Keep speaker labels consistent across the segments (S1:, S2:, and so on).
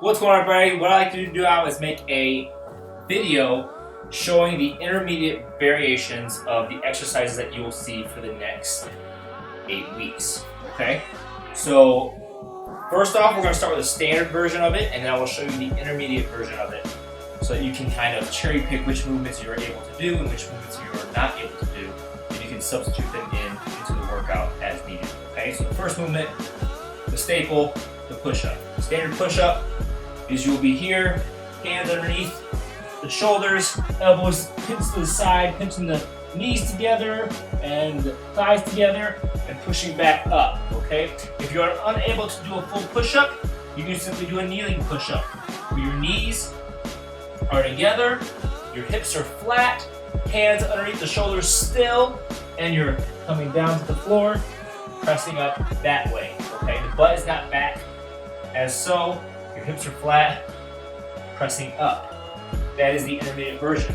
S1: What's going on, everybody? What I like to do now is make a video showing the intermediate variations of the exercises that you will see for the next 8 weeks. Okay? So, first off, we're going to start with a standard version of it, and then I will show you the intermediate version of it so that you can kind of cherry pick which movements you are able to do and which movements you are not able to do, and you can substitute them into the workout as needed. Okay? So, the first movement, the staple, the push-up. Standard push-up is you'll be here, hands underneath the shoulders, elbows pinch to the side, pinching the knees together and the thighs together, and pushing back up, okay? If you are unable to do a full push-up, you can simply do a kneeling push-up, where your knees are together, your hips are flat, hands underneath the shoulders still, and you're coming down to the floor, pressing up that way, okay? The butt is not back as so. Your hips are flat, pressing up. That is the intermediate version.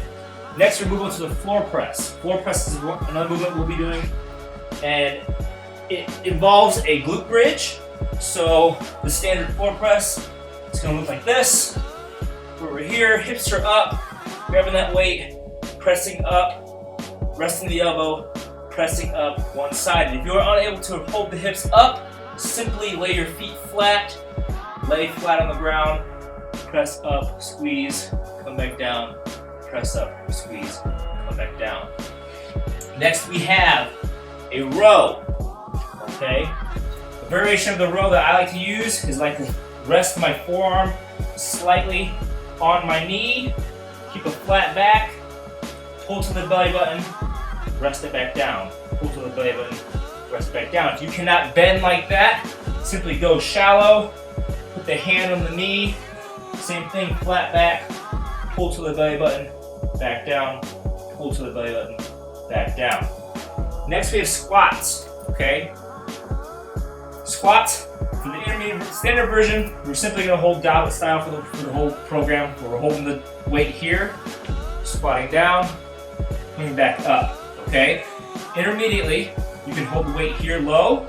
S1: Next, we're moving on to the floor press. Floor press is another movement we'll be doing, and it involves a glute bridge. So the standard floor press is going to look like this. Where we're here, hips are up, grabbing that weight, pressing up, resting the elbow, pressing up one side. And if you are unable to hold the hips up, simply lay your feet flat. Lay flat on the ground, press up, squeeze, come back down, press up, squeeze, come back down. Next we have a row, okay? The variation of the row that I like to use is like to rest my forearm slightly on my knee, keep a flat back, pull to the belly button, rest it back down, pull to the belly button, rest it back down. If you cannot bend like that, simply go shallow. Put the hand on the knee, same thing, flat back, pull to the belly button, back down, pull to the belly button, back down. Next we have squats, okay? Squats, for the intermediate standard version, we're simply going to hold Dalit style for the whole program, where we're holding the weight here, squatting down, coming back up, okay? Intermediately, you can hold the weight here low,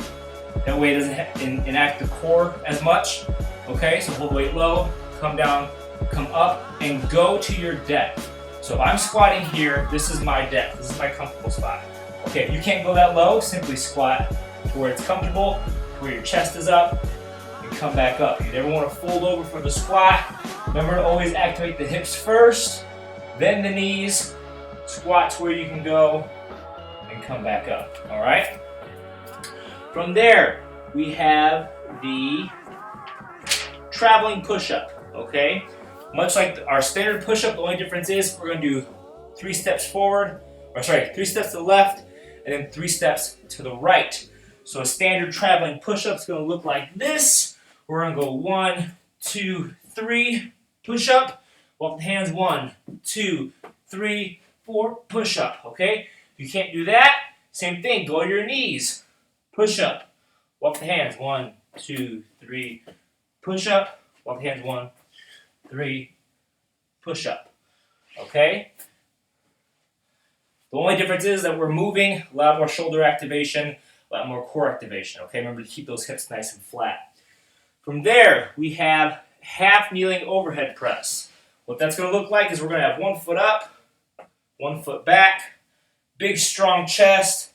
S1: that way it doesn't enact the core as much. Okay, so hold the weight low, come down, come up, and go to your depth. So if I'm squatting here, this is my depth. This is my comfortable spot. Okay, if you can't go that low, simply squat to where it's comfortable, to where your chest is up, and come back up. You never want to fold over for the squat. Remember to always activate the hips first, then the knees, squat to where you can go, and come back up, all right? From there, we have the traveling push-up, okay? Much like our standard push-up, the only difference is we're going to do 3 steps forward, 3 steps to the left, and then 3 steps to the right. So a standard traveling push-up is going to look like this. We're going to go 1, 2, 3, push-up. Walk the hands, 1, 2, 3, 4, push-up, okay? If you can't do that, same thing, go to your knees, push-up. Walk the hands, 1, 2, 3, push up, walk the hands, 1, 3, push up, okay? The only difference is that we're moving, a lot more shoulder activation, a lot more core activation, okay? Remember to keep those hips nice and flat. From there, we have half kneeling overhead press. What that's gonna look like is we're gonna have 1 foot up, 1 foot back, big strong chest.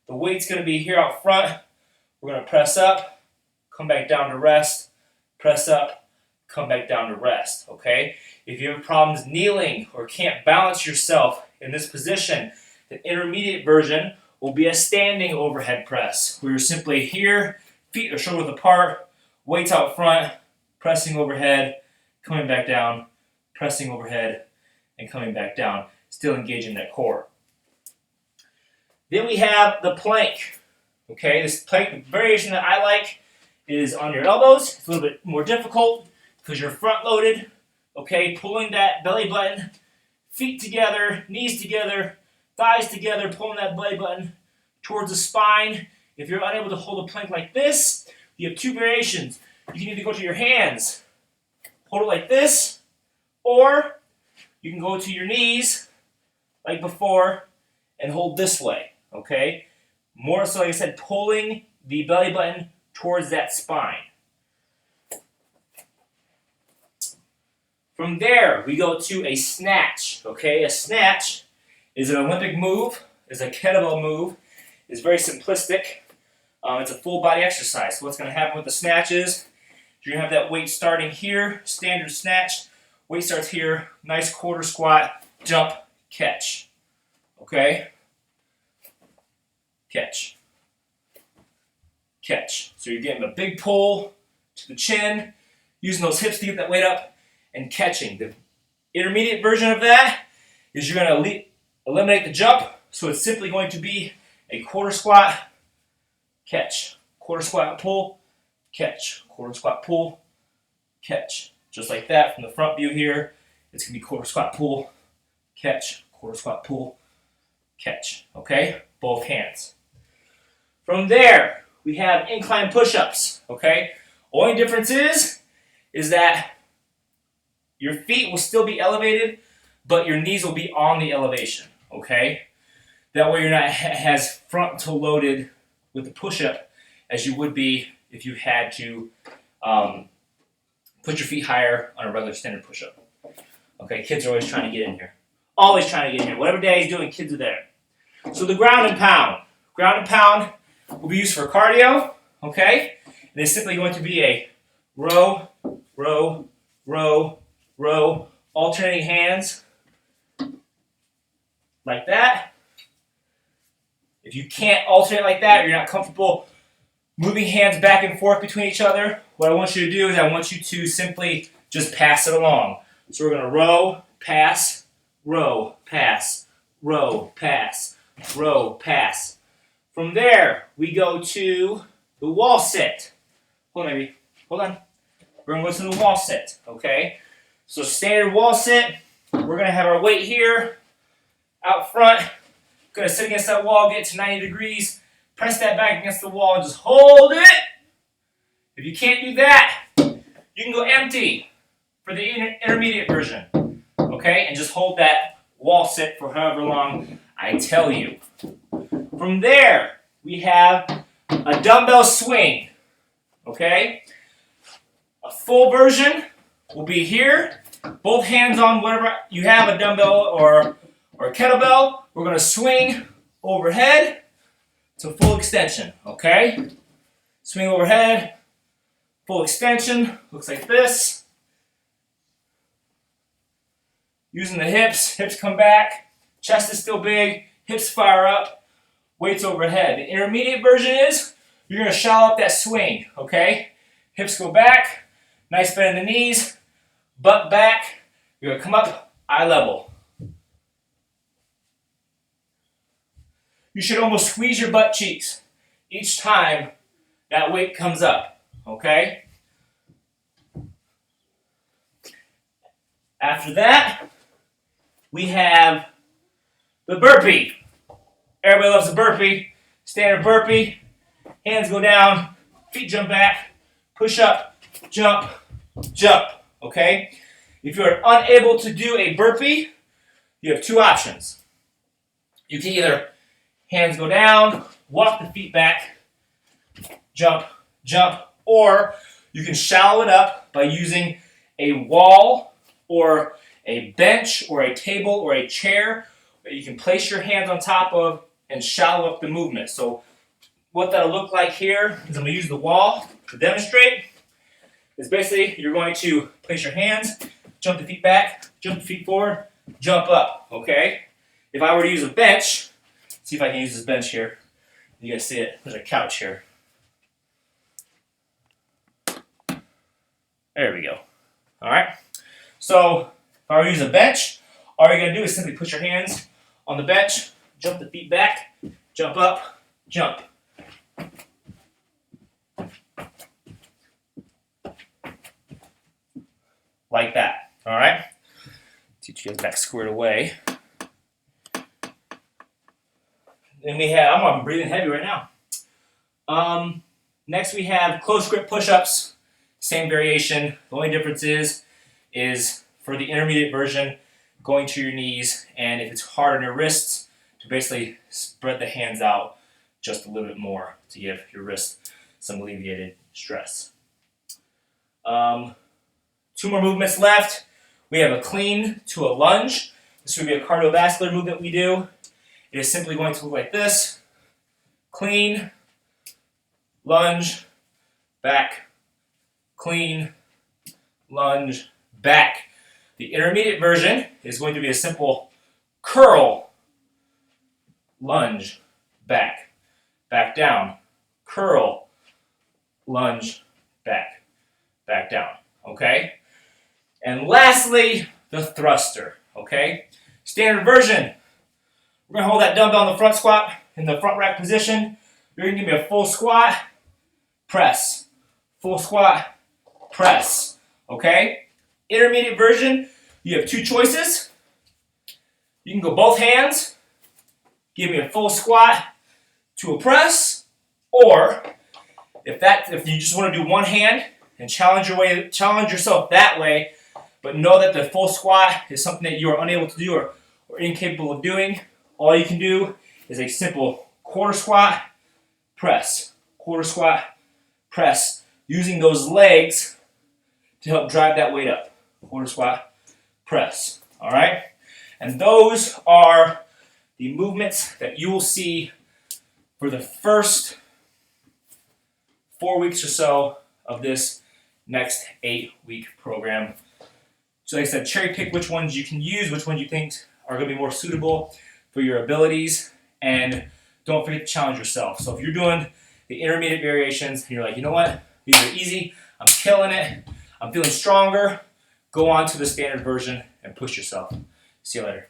S1: The weight's gonna be here out front. We're gonna press up, come back down to rest, press up, come back down to rest, okay? If you have problems kneeling or can't balance yourself in this position, the intermediate version will be a standing overhead press, where you're simply here, feet are shoulder width apart, weights out front, pressing overhead, coming back down, pressing overhead, and coming back down, still engaging that core. Then we have the plank, okay? This plank variation that I like is on your elbows. It's a little bit more difficult because you're front loaded, okay? Pulling that belly button, feet together, knees together, thighs together, pulling that belly button towards the spine. If you're unable to hold a plank like this, you have 2 variations. You can either go to your hands, hold it like this, or you can go to your knees like before and hold this way, okay? More so, like I said, pulling the belly button towards that spine. From there, we go to a snatch. Okay, a snatch is an Olympic move, is a kettlebell move. It's very simplistic. It's a full body exercise. So what's going to happen with the snatch is you're going to have that weight starting here, standard snatch. Weight starts here, nice quarter squat, jump, catch. Okay? Catch. Catch. So you're getting a big pull to the chin, using those hips to get that weight up, and catching. The intermediate version of that is you're going to eliminate the jump, so it's simply going to be a quarter squat, catch. Quarter squat, pull, catch. Quarter squat, pull, catch. Just like that from the front view here, it's going to be quarter squat, pull, catch. Quarter squat, pull, catch. Okay? Both hands. From there, we have incline push-ups. Okay? Only difference is that your feet will still be elevated, but your knees will be on the elevation. Okay? That way you're not as frontal loaded with the push-up as you would be if you had to put your feet higher on a regular standard push-up. Okay, kids are always trying to get in here. Always trying to get in here. Whatever day he's doing, kids are there. So the ground and pound. Ground and pound will be used for cardio, okay? And it's simply going to be a row, row, row, row, alternating hands like that. If you can't alternate like that, or you're not comfortable moving hands back and forth between each other, what I want you to do is I want you to simply just pass it along. So we're going to row, pass, row, pass, row, pass, row, pass. From there, we go to the wall sit. Hold on, baby. Hold on. We're going to go to the wall sit, okay? So standard wall sit, we're going to have our weight here, out front. Going to sit against that wall, get to 90 degrees, press that back against the wall, and just hold it. If you can't do that, you can go empty for the intermediate version, okay? And just hold that wall sit for however long I tell you. From there, we have a dumbbell swing, okay? A full version will be here. Both hands on whatever you have, a dumbbell or a kettlebell. We're going to swing overhead to full extension, okay? Swing overhead, full extension, looks like this. Using the hips come back, chest is still big, hips fire up, weights overhead. The intermediate version is you're going to shallow up that swing, okay? Hips go back, nice bend in the knees, butt back, you're going to come up eye level. You should almost squeeze your butt cheeks each time that weight comes up, okay? After that, we have the burpee. Everybody loves a burpee. Standard burpee. Hands go down, feet jump back, push up, jump, jump, okay? If you're unable to do a burpee, you have two options. You can either hands go down, walk the feet back, jump, jump, or you can shallow it up by using a wall or a bench or a table or a chair that you can place your hands on top of and shallow up the movement. So what that'll look like here is I'm going to use the wall to demonstrate. Is basically you're going to place your hands, jump the feet back, jump the feet forward, jump up, okay? If I were to use a bench, see if I can use this bench here. You guys see it? There's a couch here. There we go. All right. So if I were to use a bench, all you're going to do is simply put your hands on the bench, jump the feet back, jump up, jump. Like that. All right. Teach you guys back squared away. Then we have, I'm breathing heavy right now. Next we have close grip push-ups. Same variation. The only difference is for the intermediate version, going to your knees, and if it's hard on your wrists, to basically spread the hands out just a little bit more to give your wrist some alleviated stress. 2 more movements left. We have a clean to a lunge. This would be a cardiovascular movement we do. It is simply going to look like this. Clean, lunge, back, clean, lunge, back. The intermediate version is going to be a simple curl, lunge, back, back down, curl, lunge, back, back down, okay? And lastly, the thruster, okay? Standard version, we're gonna hold that dumbbell in the front squat, in the front rack position. You're gonna give me a full squat, press, full squat, press, okay? Intermediate version, you have two choices. You can go both hands, give me a full squat to a press, or if you just want to do one hand and challenge yourself that way, but know that the full squat is something that you are unable to do or incapable of doing, all you can do is a simple quarter squat, press, quarter squat, press, using those legs to help drive that weight up. Quarter squat, press, all right? And those are the movements that you will see for the first 4 weeks or so of this next 8-week program. So like I said, cherry pick which ones you can use, which ones you think are going to be more suitable for your abilities, and don't forget to challenge yourself. So if you're doing the intermediate variations and you're like, you know what, these are easy, I'm killing it, I'm feeling stronger, go on to the standard version and push yourself. See you later.